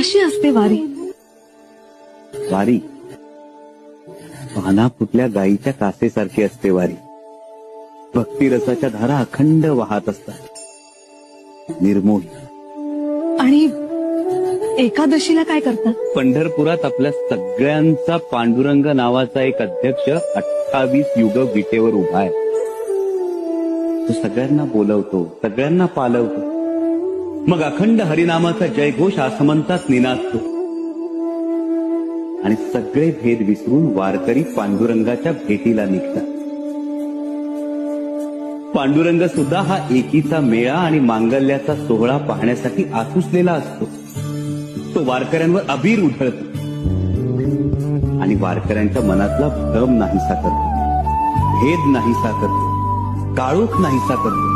कशी असते वारी? वारी पाना फुटल्या गाईच्या कासेसारखी असते वारी. भक्तिरसाच्या धारा अखंड वाहत असतात, निर्मोही. आणि एकादशीला काय करतात? पंढरपुरात आपल्या सगळ्यांचा पांडुरंग नावाचा एक अध्यक्ष 28 युग विटेवर उभा आहे. तो सगळ्यांना बोलवतो, सगळ्यांना पालवतो. मग अखंड हरिनामाचा जयघोष आसमंतात निनादतो आणि सगळे भेद विसरून वारकरी पांडुरंगाच्या भेटीला निघतात. पांडुरंग सुद्धा हा एकीचा मेळा आणि मांगल्याचा सोहळा पाहण्यासाठी आतुसलेला असतो. तो वारकऱ्यांवर अबीर उधळतो आणि वारकऱ्यांच्या मनातला भ्रम नाहीसा करतो, भेद नाहीसा करतो, काळोख नाहीसा करतो.